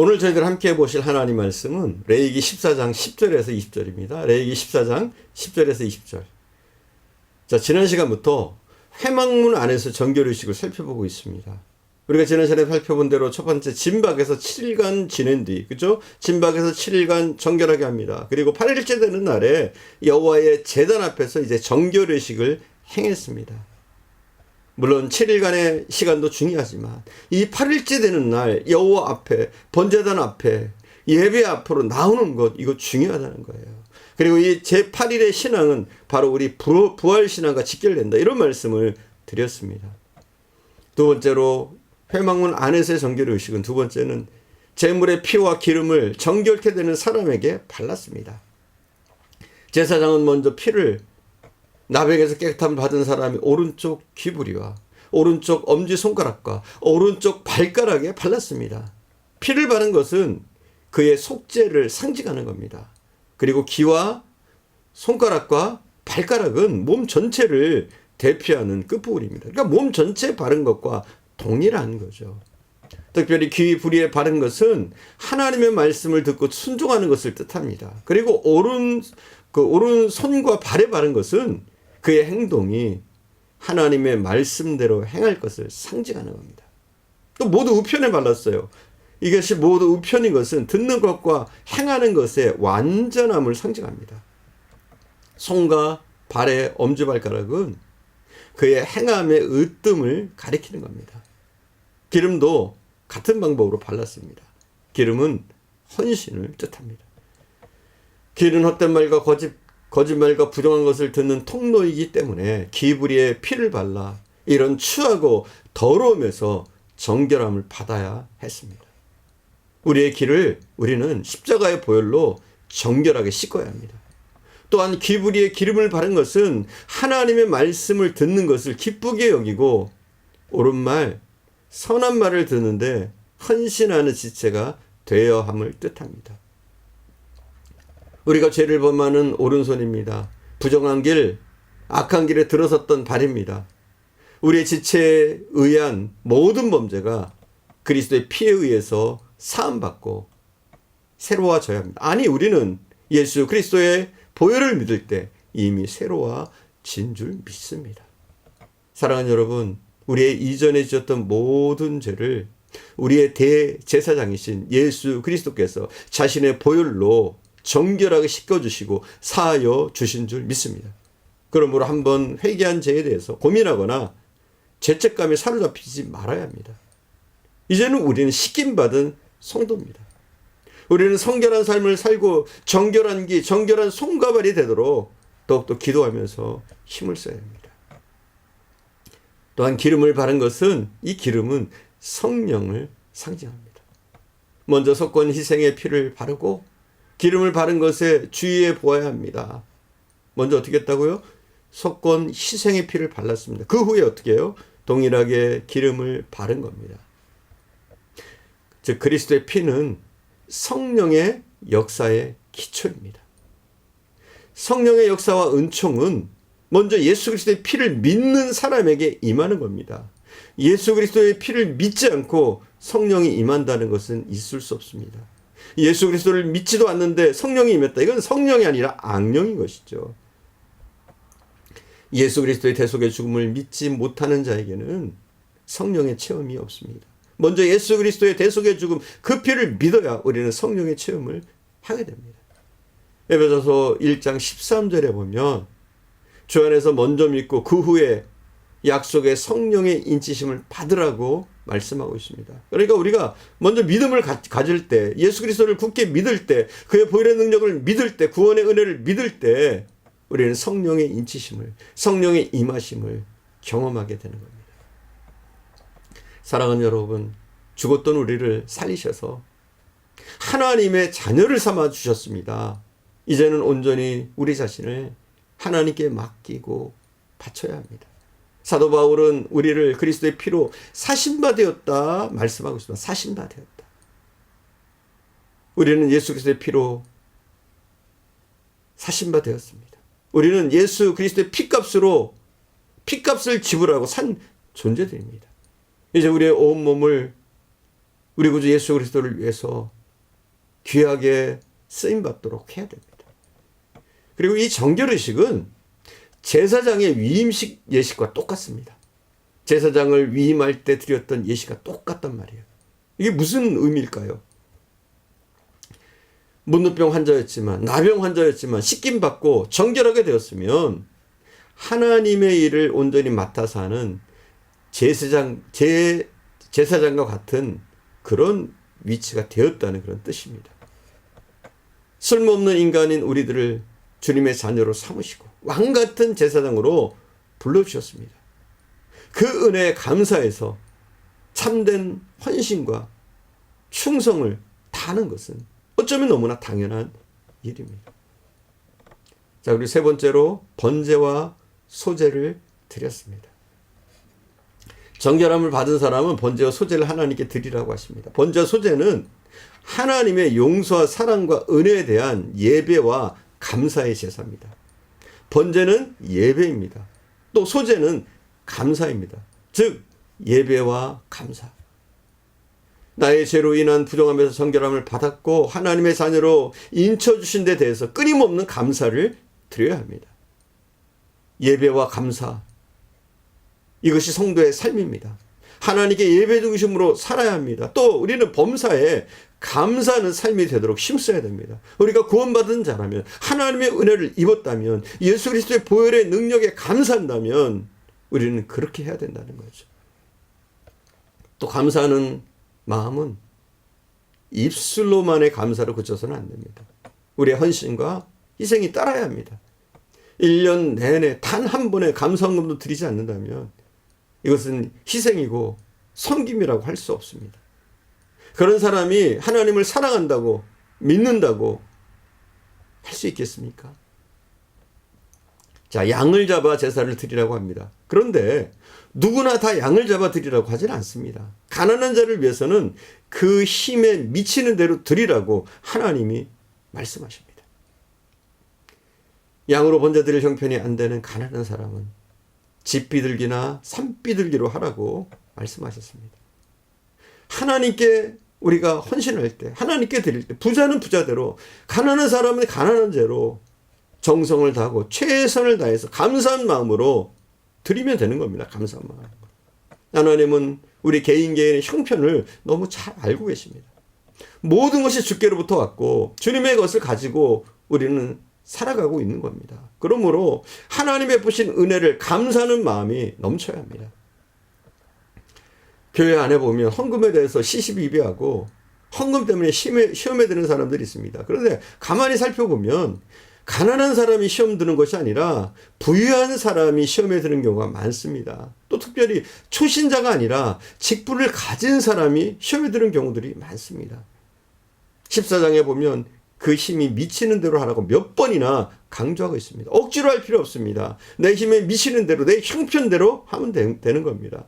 오늘 저희들 함께 보실 하나님 말씀은 레위기 14장 10절에서 20절입니다. 레위기 14장 10절에서 20절. 자, 지난 시간부터 회막문 안에서 정결의식을 살펴보고 있습니다. 우리가 지난 시간에 살펴본 대로 첫 번째 진박에서 7일간 지낸 뒤, 그죠? 진박에서 7일간 정결하게 합니다. 그리고 8일째 되는 날에 여호와의 제단 앞에서 이제 정결의식을 행했습니다. 물론 7일간의 시간도 중요하지만 이 8일째 되는 날 여호와 앞에, 번제단 앞에, 예배 앞으로 나오는 것, 이거 중요하다는 거예요. 그리고 이 제8일의 신앙은 바로 우리 부활신앙과 직결된다, 이런 말씀을 드렸습니다. 두 번째로 회막문 안에서의 정결의식은, 두 번째는 제물의 피와 기름을 정결케 되는 사람에게 발랐습니다. 제사장은 먼저 피를 나병에서 깨끗함을 받은 사람이 오른쪽 귀부리와 오른쪽 엄지손가락과 오른쪽 발가락에 발랐습니다. 피를 바른 것은 그의 속죄를 상징하는 겁니다. 그리고 귀와 손가락과 발가락은 몸 전체를 대표하는 끝부분입니다. 그러니까 몸 전체에 바른 것과 동일한 거죠. 특별히 귀 부리에 바른 것은 하나님의 말씀을 듣고 순종하는 것을 뜻합니다. 그리고 오른 손과 발에 바른 것은 그의 행동이 하나님의 말씀대로 행할 것을 상징하는 겁니다. 또 모두 우편에 발랐어요. 이것이 모두 우편인 것은 듣는 것과 행하는 것의 완전함을 상징합니다. 손과 발의 엄지발가락은 그의 행함의 으뜸을 가리키는 겁니다. 기름도 같은 방법으로 발랐습니다. 기름은 헌신을 뜻합니다. 길은 헛된 말과 거짓말과 부정한 것을 듣는 통로이기 때문에 귀부리에 피를 발라 이런 추하고 더러움에서 정결함을 받아야 했습니다. 우리의 길을 우리는 십자가의 보혈로 정결하게 씻어야 합니다. 또한 귀부리에 기름을 바른 것은 하나님의 말씀을 듣는 것을 기쁘게 여기고 옳은 말, 선한 말을 듣는데 헌신하는 지체가 되어야 함을 뜻합니다. 우리가 죄를 범하는 오른손입니다. 부정한 길, 악한 길에 들어섰던 발입니다. 우리의 지체에 의한 모든 범죄가 그리스도의 피에 의해서 사함받고 새로워져야 합니다. 아니, 우리는 예수 그리스도의 보혈을 믿을 때 이미 새로워진 줄 믿습니다. 사랑하는 여러분, 우리의 이전에 지었던 모든 죄를 우리의 대제사장이신 예수 그리스도께서 자신의 보혈로 정결하게 씻겨주시고 사하여 주신 줄 믿습니다. 그러므로 한번 회개한 죄에 대해서 고민하거나 죄책감에 사로잡히지 말아야 합니다. 이제는 우리는 씻김받은 성도입니다. 우리는 성결한 삶을 살고 정결한 정결한 손과 발이 되도록 더욱더 기도하면서 힘을 써야 합니다. 또한 기름을 바른 것은, 이 기름은 성령을 상징합니다. 먼저 속건 희생의 피를 바르고 기름을 바른 것에 주의해 보아야 합니다. 먼저 어떻게 했다고요? 속건 희생의 피를 발랐습니다. 그 후에 어떻게 해요? 동일하게 기름을 바른 겁니다. 즉 그리스도의 피는 성령의 역사의 기초입니다. 성령의 역사와 은총은 먼저 예수 그리스도의 피를 믿는 사람에게 임하는 겁니다. 예수 그리스도의 피를 믿지 않고 성령이 임한다는 것은 있을 수 없습니다. 예수 그리스도를 믿지도 않는데 성령이 임했다. 이건 성령이 아니라 악령인 것이죠. 예수 그리스도의 대속의 죽음을 믿지 못하는 자에게는 성령의 체험이 없습니다. 먼저 예수 그리스도의 대속의 죽음, 그 피를 믿어야 우리는 성령의 체험을 하게 됩니다. 에베소서 1장 13절에 보면 주 안에서 먼저 믿고 그 후에 약속의 성령의 인치심을 받으라고 말씀하고 있습니다. 그러니까 우리가 먼저 믿음을 가질 때, 예수 그리스도를 굳게 믿을 때, 그의 보혈의 능력을 믿을 때, 구원의 은혜를 믿을 때 우리는 성령의 인치심을, 성령의 임하심을 경험하게 되는 겁니다. 사랑하는 여러분, 죽었던 우리를 살리셔서 하나님의 자녀를 삼아 주셨습니다. 이제는 온전히 우리 자신을 하나님께 맡기고 바쳐야 합니다. 사도 바울은 우리를 그리스도의 피로 사신바 되었다 말씀하고 있습니다. 사신바 되었다. 우리는 예수 그리스도의 피로 사신바 되었습니다. 우리는 예수 그리스도의 피값으로 피값을 지불하고 산 존재들입니다. 이제 우리의 온몸을 우리 구주 예수 그리스도를 위해서 귀하게 쓰임받도록 해야 됩니다. 그리고 이 정결의식은 제사장의 위임식 예식과 똑같습니다. 제사장을 위임할 때 드렸던 예식과 똑같단 말이에요. 이게 무슨 의미일까요? 문둥병 환자였지만, 나병 환자였지만 씻김 받고 정결하게 되었으면 하나님의 일을 온전히 맡아서 하는 제사장과 같은 그런 위치가 되었다는 그런 뜻입니다. 쓸모없는 인간인 우리들을 주님의 자녀로 삼으시고 왕 같은 제사장으로 불러주셨습니다. 그 은혜에 감사해서 참된 헌신과 충성을 다하는 것은 어쩌면 너무나 당연한 일입니다. 자, 그리고 세 번째로 번제와 소제를 드렸습니다. 정결함을 받은 사람은 번제와 소제를 하나님께 드리라고 하십니다. 번제와 소제는 하나님의 용서와 사랑과 은혜에 대한 예배와 감사의 제사입니다. 번제는 예배입니다. 또 소제는 감사입니다. 즉 예배와 감사. 나의 죄로 인한 부정함에서 정결함을 받았고 하나님의 자녀로 인쳐주신 데 대해서 끊임없는 감사를 드려야 합니다. 예배와 감사, 이것이 성도의 삶입니다. 하나님께 예배 중심으로 살아야 합니다. 또 우리는 범사에 감사하는 삶이 되도록 힘써야 됩니다. 우리가 구원받은 자라면, 하나님의 은혜를 입었다면, 예수 그리스도의 보혈의 능력에 감사한다면 우리는 그렇게 해야 된다는 거죠. 또 감사하는 마음은 입술로만의 감사를 그쳐서는 안 됩니다. 우리의 헌신과 희생이 따라야 합니다. 1년 내내 단 한 번의 감사헌금도 드리지 않는다면 이것은 희생이고 섬김이라고 할 수 없습니다. 그런 사람이 하나님을 사랑한다고 믿는다고 할 수 있겠습니까? 자, 양을 잡아 제사를 드리라고 합니다. 그런데 누구나 다 양을 잡아 드리라고 하지는 않습니다. 가난한 자를 위해서는 그 힘에 미치는 대로 드리라고 하나님이 말씀하십니다. 양으로 번제 드릴 형편이 안 되는 가난한 사람은 집 비둘기나 산 비둘기로 하라고 말씀하셨습니다. 하나님께 우리가 헌신할 때, 하나님께 드릴 때, 부자는 부자대로, 가난한 사람은 가난한 죄로 정성을 다하고 최선을 다해서 감사한 마음으로 드리면 되는 겁니다. 감사한 마음. 하나님은 우리 개인의 형편을 너무 잘 알고 계십니다. 모든 것이 주께로부터 왔고 주님의 것을 가지고 우리는 살아가고 있는 겁니다. 그러므로 하나님의 베푸신 은혜를 감사하는 마음이 넘쳐야 합니다. 교회 안에 보면 헌금에 대해서 시시비비하고 헌금 때문에 시험에 드는 사람들이 있습니다. 그런데 가만히 살펴보면 가난한 사람이 시험 드는 것이 아니라 부유한 사람이 시험에 드는 경우가 많습니다. 또 특별히 초신자가 아니라 직분을 가진 사람이 시험에 드는 경우들이 많습니다. 14장에 보면 그 힘이 미치는 대로 하라고 몇 번이나 강조하고 있습니다. 억지로 할 필요 없습니다. 내 힘에 미치는 대로, 내 형편대로 하면 되는 겁니다.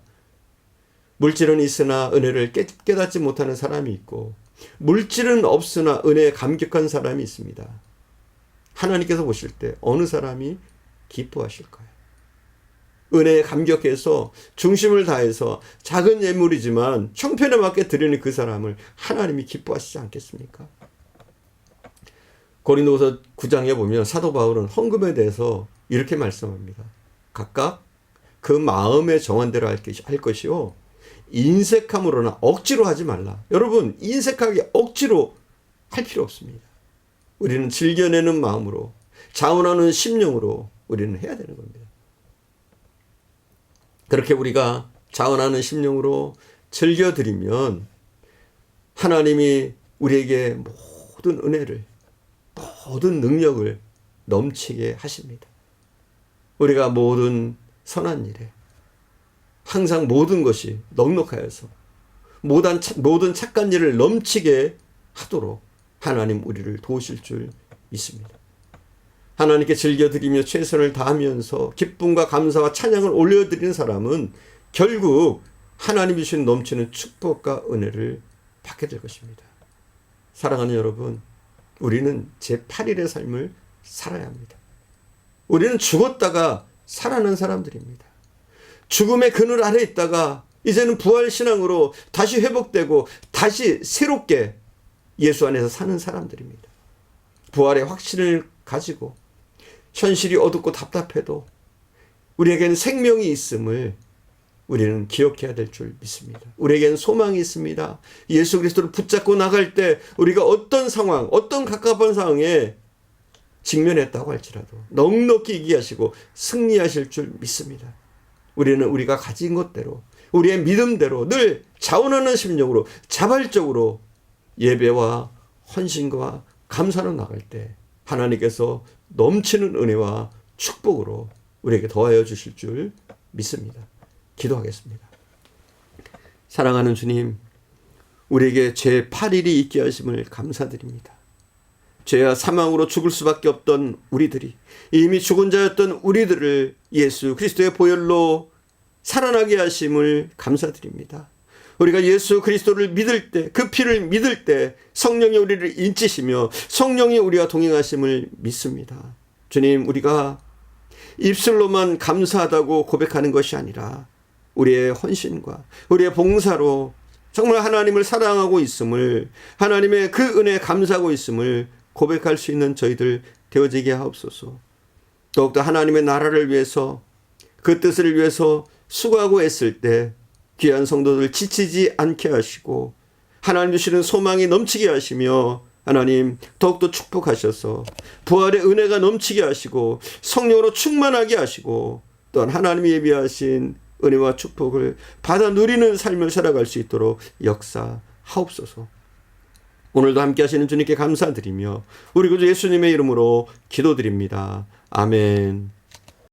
물질은 있으나 은혜를 깨닫지 못하는 사람이 있고, 물질은 없으나 은혜에 감격한 사람이 있습니다. 하나님께서 보실 때 어느 사람이 기뻐하실까요? 은혜에 감격해서 중심을 다해서 작은 예물이지만 형편에 맞게 드리는 그 사람을 하나님이 기뻐하시지 않겠습니까? 고린도후서 9장에 보면 사도 바울은 헌금에 대해서 이렇게 말씀합니다. 각각 그 마음에 정한 대로 할 것이요, 인색함으로나 억지로 하지 말라. 여러분, 인색하게 억지로 할 필요 없습니다. 우리는 즐겨내는 마음으로, 자원하는 심령으로 우리는 해야 되는 겁니다. 그렇게 우리가 자원하는 심령으로 즐겨드리면 하나님이 우리에게 모든 은혜를, 모든 능력을 넘치게 하십니다. 우리가 모든 선한 일에 항상 모든 것이 넉넉하여서 모든 착한 일을 넘치게 하도록 하나님 우리를 도우실 줄 믿습니다. 하나님께 즐겨드리며 최선을 다하면서 기쁨과 감사와 찬양을 올려드리는 사람은 결국 하나님이 주신 넘치는 축복과 은혜를 받게 될 것입니다. 사랑하는 여러분, 우리는 제8일의 삶을 살아야 합니다. 우리는 죽었다가 살아난 사람들입니다. 죽음의 그늘 아래 있다가 이제는 부활신앙으로 다시 회복되고 다시 새롭게 예수 안에서 사는 사람들입니다. 부활의 확신을 가지고 현실이 어둡고 답답해도 우리에게는 생명이 있음을 우리는 기억해야 될 줄 믿습니다. 우리에게는 소망이 있습니다. 예수 그리스도를 붙잡고 나갈 때 우리가 어떤 상황, 어떤 갑갑한 상황에 직면했다고 할지라도 넉넉히 이기하시고 승리하실 줄 믿습니다. 우리는 우리가 가진 것대로, 우리의 믿음대로 늘 자원하는 심령으로 자발적으로 예배와 헌신과 감사로 나갈 때 하나님께서 넘치는 은혜와 축복으로 우리에게 더하여 주실 줄 믿습니다. 기도하겠습니다. 사랑하는 주님, 우리에게 죄 8일이 있게 하심을 감사드립니다. 죄와 사망으로 죽을 수밖에 없던 우리들이, 이미 죽은 자였던 우리들을 예수 그리스도의 보혈로 살아나게 하심을 감사드립니다. 우리가 예수 그리스도를 믿을 때, 그 피를 믿을 때 성령이 우리를 인치시며 성령이 우리와 동행하심을 믿습니다. 주님, 우리가 입술로만 감사하다고 고백하는 것이 아니라 우리의 헌신과 우리의 봉사로 정말 하나님을 사랑하고 있음을, 하나님의 그 은혜에 감사하고 있음을 고백할 수 있는 저희들 되어지게 하옵소서. 더욱더 하나님의 나라를 위해서, 그 뜻을 위해서 수고하고 애쓸 때 귀한 성도들 지치지 않게 하시고 하나님 주시는 소망이 넘치게 하시며 하나님 더욱더 축복하셔서 부활의 은혜가 넘치게 하시고 성령으로 충만하게 하시고 또한 하나님이 예비하신 은혜와 축복을 받아 누리는 삶을 살아갈 수 있도록 역사하옵소서. 오늘도 함께 하시는 주님께 감사드리며 우리 구주 예수님의 이름으로 기도드립니다. 아멘.